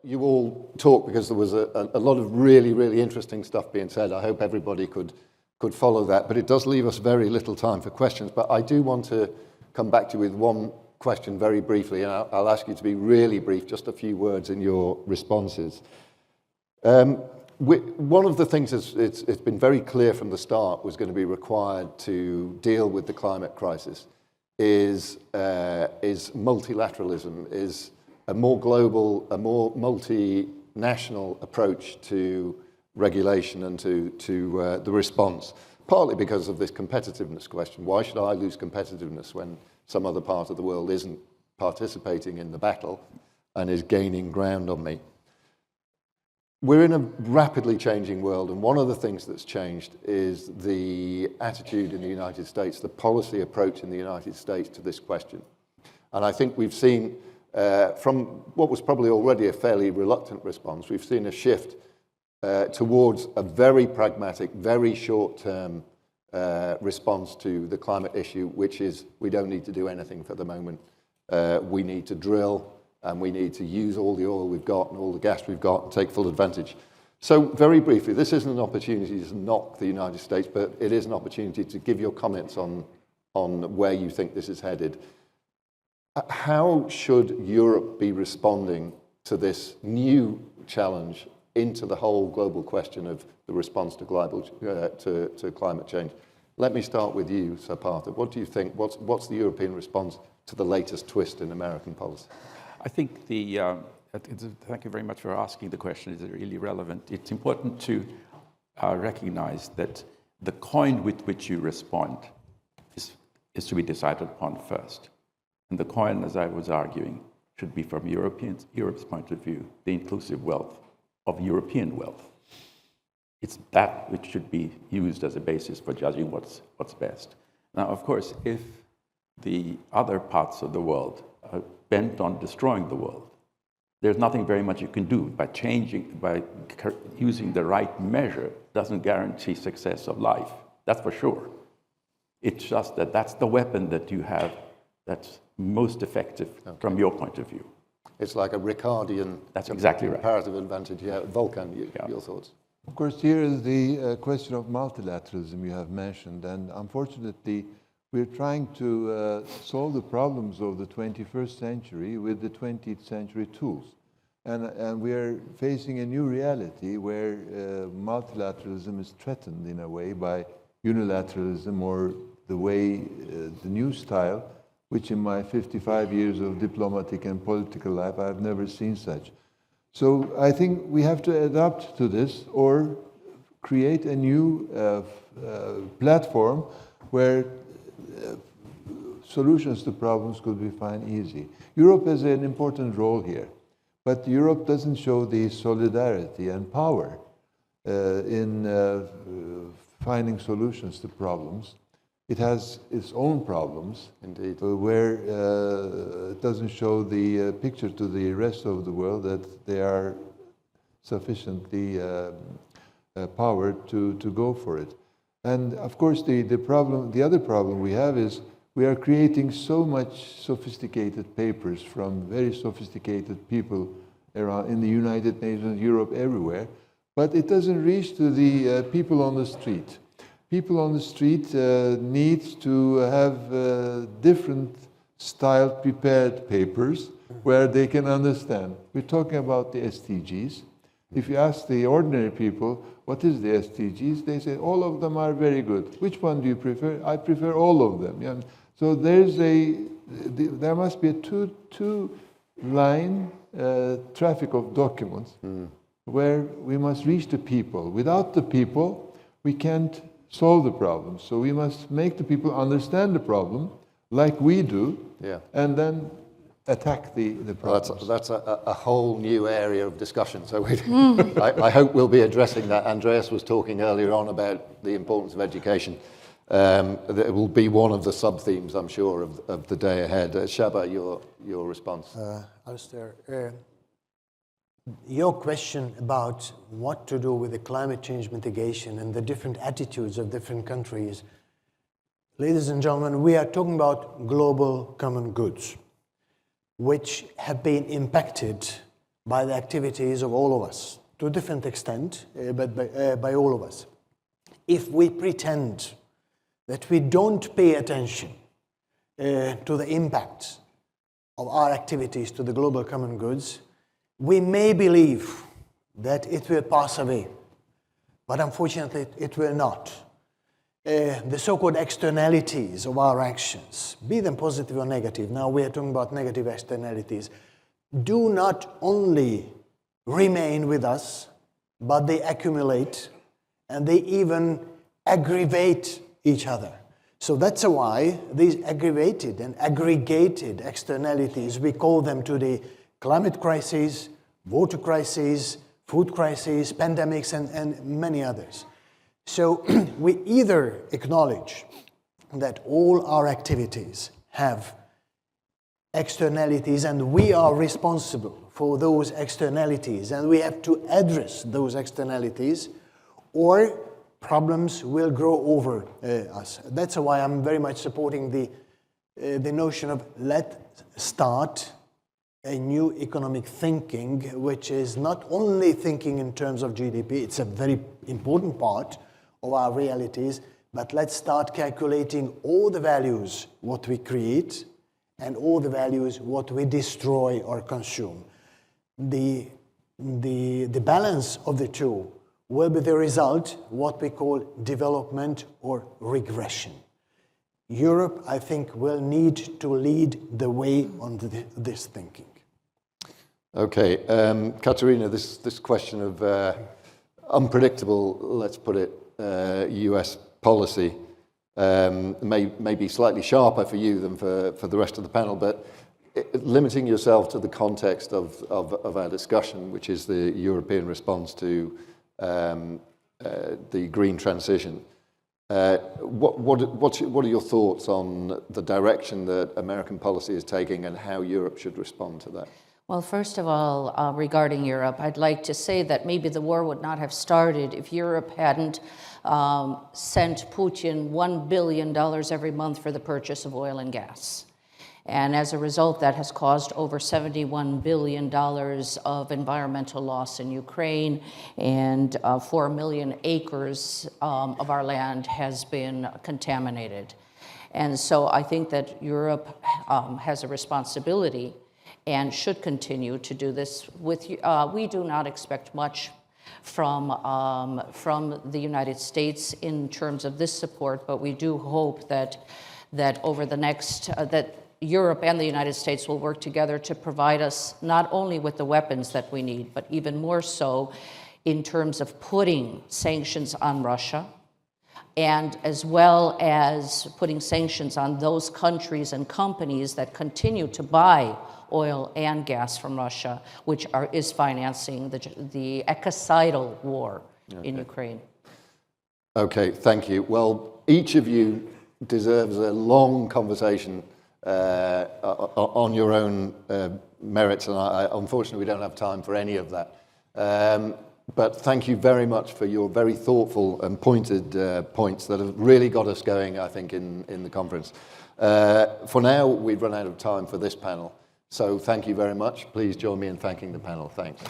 you all talk because there was a lot of really, really interesting stuff being said. I hope everybody could follow that, but it does leave us very little time for questions. But I do want to come back to you with one question very briefly, and I'll ask you to be really brief, just a few words in your responses. One of the things it's been very clear from the start was going to be required to deal with the climate crisis is multilateralism, is a more global, a more multinational approach to regulation and to the response, partly because of this competitiveness question. Why should I lose competitiveness when some other part of the world isn't participating in the battle and is gaining ground on me? We're in a rapidly changing world, and one of the things that's changed is the attitude in the United States, the policy approach in the United States to this question. And I think we've seen, from what was probably already a fairly reluctant response, we've seen a shift towards a very pragmatic, very short-term response to the climate issue, which is we don't need to do anything for the moment. We need to drill, and we need to use all the oil we've got and all the gas we've got and take full advantage. So very briefly, this isn't an opportunity to knock the United States, but it is an opportunity to give your comments on where you think this is headed. How should Europe be responding to this new challenge into the whole global question of the response to to climate change? Let me start with you, Sir Partha. What do you think? What's the European response to the latest twist in American policy? I think thank you very much for asking the question. It's really relevant. It's important to recognize that the coin with which you respond is to be decided upon first. And the coin, as I was arguing, should be from Europe's point of view, the inclusive wealth of European wealth. It's that which should be used as a basis for judging what's best. Now, of course, if the other parts of the world are bent on destroying the world, there's nothing very much you can do. By using the right measure doesn't guarantee success of life, that's for sure. It's just that that's the weapon that you have that's most effective from your point of view. It's like a Ricardian comparative advantage. Yeah, Volkan, your thoughts? Of course, here is the question of multilateralism you have mentioned, and unfortunately, we're trying to solve the problems of the 21st century with the 20th century tools. And we are facing a new reality where multilateralism is threatened in a way by unilateralism or the way, the new style, which in my 55 years of diplomatic and political life, I've never seen such. So I think we have to adapt to this or create a new platform where solutions to problems could be found easy. Europe has an important role here, but Europe doesn't show the solidarity and power in finding solutions to problems. It has its own problems, indeed, where it doesn't show the picture to the rest of the world that they are sufficiently powered to go for it. And of course, the other problem we have is we are creating so much sophisticated papers from very sophisticated people around in the United Nations, Europe, everywhere, but it doesn't reach to the people on the street. People on the street need to have different styled prepared papers where they can understand. We're talking about the SDGs. If you ask the ordinary people, what is the SDGs? They say, all of them are very good. Which one do you prefer? I prefer all of them. Yeah. So there must be a two-line traffic of documents where we must reach the people. Without the people, we can't solve the problem. So we must make the people understand the problem like we do, and then attack the problems. Well, that's a whole new area of discussion. So I hope we'll be addressing that. Andreas was talking earlier on about the importance of education. It will be one of the sub-themes, I'm sure, of the day ahead. Shaba, your response. Alistair, your question about what to do with the climate change mitigation and the different attitudes of different countries. Ladies and gentlemen, we are talking about global common goods, which have been impacted by the activities of all of us, to a different extent, but by all of us. If we pretend that we don't pay attention to the impact of our activities to the global common goods, we may believe that it will pass away, but unfortunately it will not. The so-called externalities of our actions, be them positive or negative, now we are talking about negative externalities, do not only remain with us, but they accumulate and they even aggravate each other. So that's why these aggravated and aggregated externalities, we call them today climate crises, water crises, food crises, pandemics, and many others. So we either acknowledge that all our activities have externalities and we are responsible for those externalities and we have to address those externalities, or problems will grow over us. That's why I'm very much supporting the notion of let's start a new economic thinking, which is not only thinking in terms of GDP, it's a very important part of our realities, but let's start calculating all the values what we create and all the values what we destroy or consume. The balance of the two will be the result what we call development or regression. Europe, I think, will need to lead the way on this thinking. Okay, Kateryna, this question of unpredictable, let's put it, US policy may be slightly sharper for you than for the rest of the panel, but limiting yourself to the context of our discussion, which is the European response to the green transition. What are your thoughts on the direction that American policy is taking and how Europe should respond to that? Well, first of all, regarding Europe, I'd like to say that maybe the war would not have started if Europe hadn't sent Putin $1 billion every month for the purchase of oil and gas. And as a result, that has caused over $71 billion of environmental loss in Ukraine, and 4 million acres of our land has been contaminated. And so I think that Europe has a responsibility and should continue to do this. We do not expect much from the United States in terms of this support, but we do hope that over the next, that Europe and the United States will work together to provide us not only with the weapons that we need, but even more so in terms of putting sanctions on Russia, and as well as putting sanctions on those countries and companies that continue to buy oil and gas from Russia, which is financing the ecocidal war in Ukraine. Okay, thank you. Well, each of you deserves a long conversation on your own merits, and unfortunately we don't have time for any of that. But thank you very much for your very thoughtful and pointed points that have really got us going, I think, in the conference. For now, we've run out of time for this panel, so thank you very much. Please join me in thanking the panel. Thanks.